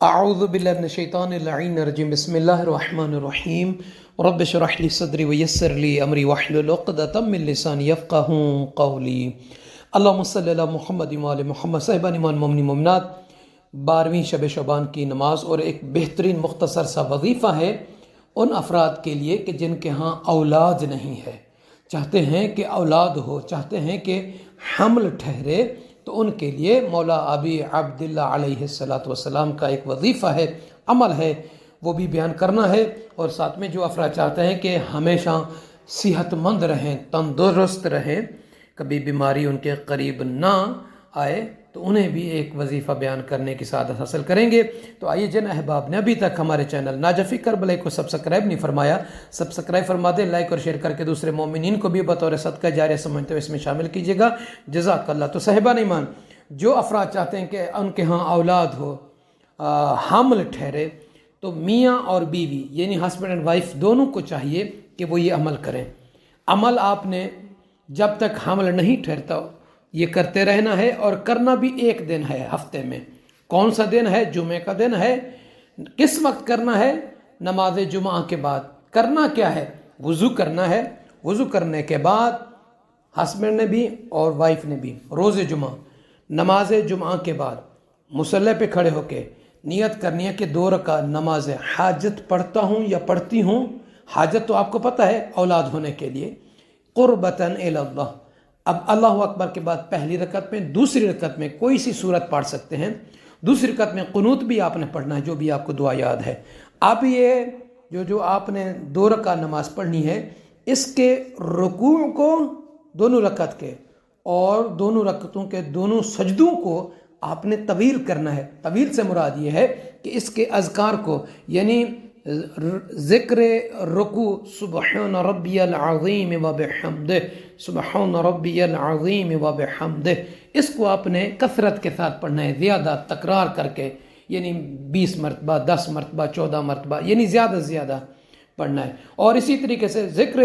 اعوذ باللہ من الشیطان اللعین الرجیم بسم اللہ الرحمن الرحیم رب اشرح لی صدری ویسر لی امری واحلل عقدۃ من لسانی یفقہوا قولی اللہم صلی علی محمد وعلی محمد صاحبان ایمان مومنین مومنات 12ویں شب شعبان کی نماز اور ایک بہترین مختصر سا وظیفہ ہے ان افراد کے لیے کہ جن کے ہاں اولاد نہیں ہے، چاہتے ہیں کہ اولاد ہو، چاہتے ہیں کہ حمل ٹھہرے، تو ان کے لیے مولا ابی عبداللہ علیہ السلام کا ایک وظیفہ ہے، عمل ہے، وہ بھی بیان کرنا ہے۔ اور ساتھ میں جو افراد چاہتے ہیں کہ ہمیشہ صحت مند رہیں، تندرست رہیں، کبھی بیماری ان کے قریب نہ آئے، تو انہیں بھی ایک وظیفہ بیان کرنے کی سعادت حاصل کریں گے۔ تو آئیے جن احباب نے ابھی تک ہمارے چینل ناجفی کربلا کو سبسکرائب نہیں فرمایا، سبسکرائب فرما دیں، لائک اور شیئر کر کے دوسرے مومنین کو بھی بطور صدقہ جاریہ سمجھتے ہوئے اس میں شامل کیجیے گا، جزاک اللہ۔ تو صاحبان ایمان، جو افراد چاہتے ہیں کہ ان کے ہاں اولاد ہو، حمل ٹھہرے، تو میاں اور بیوی یعنی ہسبینڈ اینڈ وائف دونوں کو چاہیے کہ وہ یہ عمل کریں۔ عمل آپ نے جب تک حمل نہیں ٹھہرتا یہ کرتے رہنا ہے، اور کرنا بھی ایک دن ہے ہفتے میں۔ کون سا دن ہے؟ جمعہ کا دن ہے۔ کس وقت کرنا ہے؟ نماز جمعہ کے بعد۔ کرنا کیا ہے؟ وضو کرنا ہے۔ وضو کرنے کے بعد ہسبینڈ نے بھی اور وائف نے بھی روز جمعہ، نماز جمعہ کے بعد مصلی پہ کھڑے ہو کے نیت کرنی ہے کہ 2 رکعت نماز حاجت پڑھتا ہوں یا پڑھتی ہوں۔ حاجت تو آپ کو پتہ ہے، اولاد ہونے کے لیے، قربتاً الی اللہ۔ اب اللہ اکبر کے بعد پہلی رکعت میں، دوسری رکعت میں کوئی سی صورت پڑھ سکتے ہیں، دوسری رکعت میں قنوت بھی آپ نے پڑھنا ہے، جو بھی آپ کو دعا یاد ہے۔ اب یہ جو آپ نے 2 رکعت نماز پڑھنی ہے، اس کے رکوع کو دونوں رکعت کے اور دونوں رکعتوں کے دونوں سجدوں کو آپ نے طویل کرنا ہے۔ طویل سے مراد یہ ہے کہ اس کے اذکار کو، یعنی ذکر رکوع سبحان ربی العظیم و بحمدہ، سبحان ربی العظیم و بحمدہ، اس کو آپ نے کثرت کے ساتھ پڑھنا ہے، زیادہ تکرار کر کے، یعنی 20 مرتبہ، 10 مرتبہ، 14 مرتبہ، یعنی زیادہ سے زیادہ پڑھنا ہے۔ اور اسی طریقے سے ذکر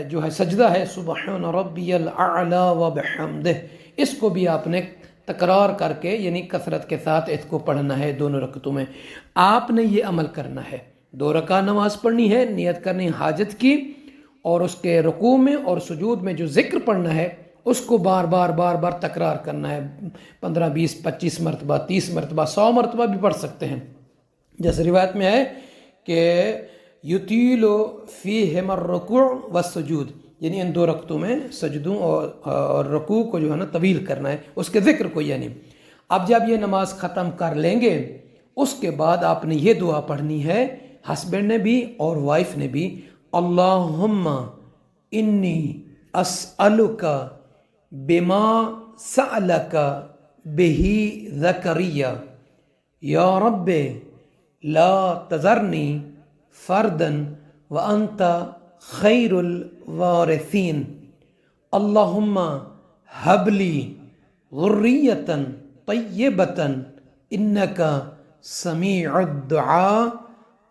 جو ہے سجدہ ہے، سبحان ربی الاعلی و بحمدہ، اس کو بھی آپ نے تکرار کر کے، یعنی کثرت کے ساتھ اس کو پڑھنا ہے دونوں رکعتوں میں۔ آپ نے یہ عمل کرنا ہے، 2 رکعت نماز پڑھنی ہے، نیت کرنی حاجت کی، اور اس کے رکوع میں اور سجود میں جو ذکر پڑھنا ہے اس کو بار بار تکرار کرنا ہے، 15 20 25 مرتبہ، 30 مرتبہ، 100 مرتبہ بھی پڑھ سکتے ہیں۔ جیسے روایت میں ہے کہ یطیل فیہم الرکوع والسجود، یعنی ان 2 رکعتوں میں سجدوں اور رکوع کو جو ہے نا طویل کرنا ہے، اس کے ذکر کو۔ یعنی اب جب یہ نماز ختم کر لیں گے، اس کے بعد آپ نے یہ دعا پڑھنی ہے، ہسبینڈ نے بھی اور وائف نے بھی، اللہم انی اسألک بما سألک بہی زکریہ یا رب لا تذرنی فردن وانت خیر الوارثین اللہم حب لی ذریۃ طیبۃ انک سمیع الدعاء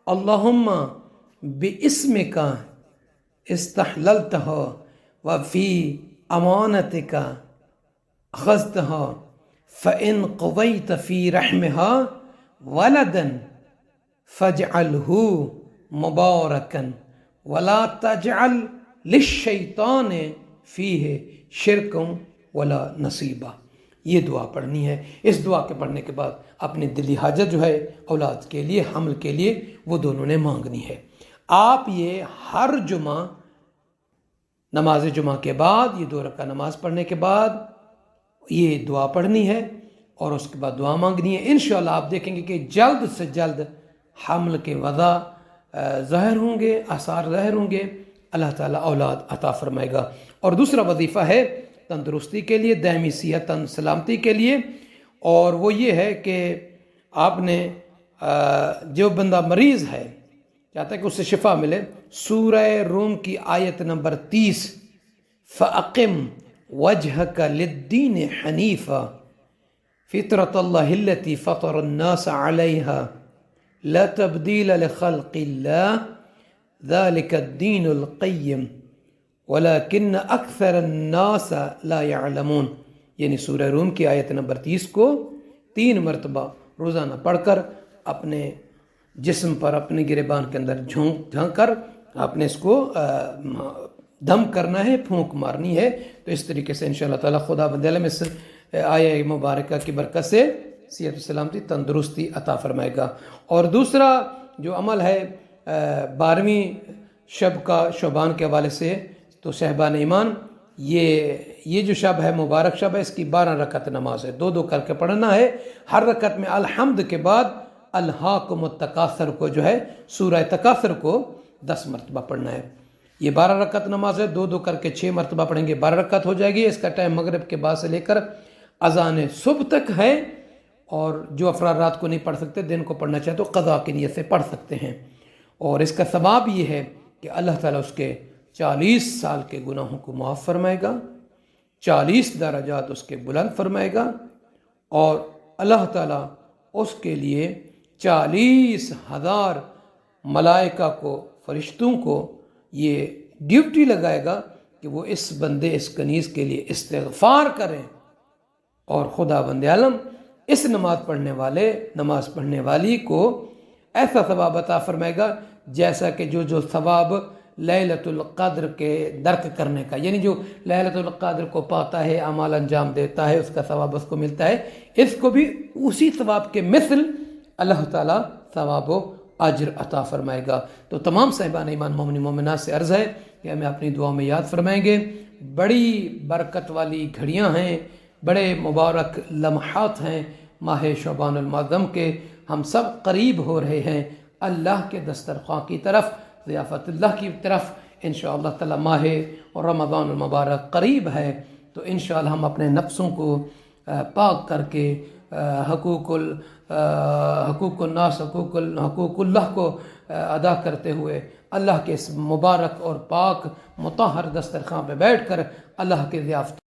اللہم باسمک استحللتہ وفی امانتک اخذتہ فإن قضیت فی رحمہا ولدا فاجعلہ مبارکا ولا تجعل للشیطان فیہ شرکا ولا نصیبا۔ یہ دعا پڑھنی ہے۔ اس دعا کے پڑھنے کے بعد اپنی دلی حاجت جو ہے اولاد کے لیے، حمل کے لیے، وہ دونوں نے مانگنی ہے۔ آپ یہ ہر جمعہ نماز جمعہ کے بعد، یہ 2 رکعت نماز پڑھنے کے بعد یہ دعا پڑھنی ہے، اور اس کے بعد دعا مانگنی ہے۔ انشاءاللہ آپ دیکھیں گے کہ جلد سے جلد حمل کے وضع ظاہر ہوں گے، آثار ظاہر ہوں گے، اللہ تعالیٰ اولاد عطا فرمائے گا۔ اور دوسرا وظیفہ ہے تندرستی کے لیے، دائمی صحت سلامتی کے لیے، اور وہ یہ ہے کہ آپ نے جو بندہ مریض ہے، چاہتا ہے کہ اس سے شفا ملے، سورہ روم کی آیت نمبر 30، فَأَقِمْ وَجْهَكَ لِلدِّينِ حَنِيفًا فِطْرَةَ اللَّهِ الَّتِي فَطَرَ النَّاسَ عَلَيْهَا لا تبدیل لخلق اللہ ذلك الدین القیم ولكن اکثر الناس لا يعلمون، یعنی سورہ روم کی آیت نمبر 30 کو 3 مرتبہ روزانہ پڑھ کر اپنے جسم پر اپنے گریبان کے اندر جھونک کر آپ نے اس کو دم کرنا ہے، پھونک مارنی ہے. تو اس طریقے سے انشاءاللہ تعالی خدا بند عالم اس آیہ مبارکہ کی برکت سے صحت و سلامتی تندرستی عطا فرمائے گا. اور دوسرا جو عمل ہے 12ویں شب کا شعبان کے حوالے سے، تو صاحبان ایمان یہ جو شب ہے مبارک شب ہے، اس کی 12 رکعت نماز ہے، 2 کر کے پڑھنا ہے. ہر رکعت میں الحمد کے بعد الہاکم التکاثر کو جو ہے سورہ تکاثر کو 10 مرتبہ پڑھنا ہے. یہ 12 رکعت نماز ہے، 2 کر کے 6 مرتبہ پڑھیں گے، 12 رکعت ہو جائے گی. اس کا ٹائم مغرب کے بعد سے لے کر اذان صبح تک ہے. اور جو افراد رات کو نہیں پڑھ سکتے، دن کو پڑھنا چاہے تو قضا کی نیت سے پڑھ سکتے ہیں. اور اس کا ثواب یہ ہے کہ اللہ تعالیٰ اس کے 40 سال کے گناہوں کو معاف فرمائے گا، 40 درجات اس کے بلند فرمائے گا. اور اللہ تعالیٰ اس کے لیے 40,000 ملائکہ کو، فرشتوں کو یہ ڈیوٹی لگائے گا کہ وہ اس بندے، اس کنیز کے لیے استغفار کریں. اور خدا بند عالم اس نماز پڑھنے والی کو ایسا ثواب عطا فرمائے گا جیسا کہ جو ثواب لیلۃ القدر کے درک کرنے کا، یعنی جو لیلۃ القدر کو پاتا ہے، اعمال انجام دیتا ہے، اس کا ثواب اس کو ملتا ہے، اس کو بھی اسی ثواب کے مثل اللہ تعالیٰ ثواب و اجر عطا فرمائے گا. تو تمام صاحبان ایمان مومن مومنات سے عرض ہے کہ ہمیں اپنی دعا میں یاد فرمائیں گے. بڑی برکت والی گھڑیاں ہیں، بڑے مبارک لمحات ہیں ماہ شعبان المعظم کے. ہم سب قریب ہو رہے ہیں اللہ کے دسترخواں کی طرف، ضیافت اللہ کی طرف. انشاءاللہ تعالی ماہ اور رمضان المبارک قریب ہے. تو انشاءاللہ ہم اپنے نفسوں کو پاک کر کے حقوق الناس، حقوق اللہ کو ادا کرتے ہوئے اللہ کے اس مبارک اور پاک مطہر دسترخواں پہ بیٹھ کر اللہ کے ضیافت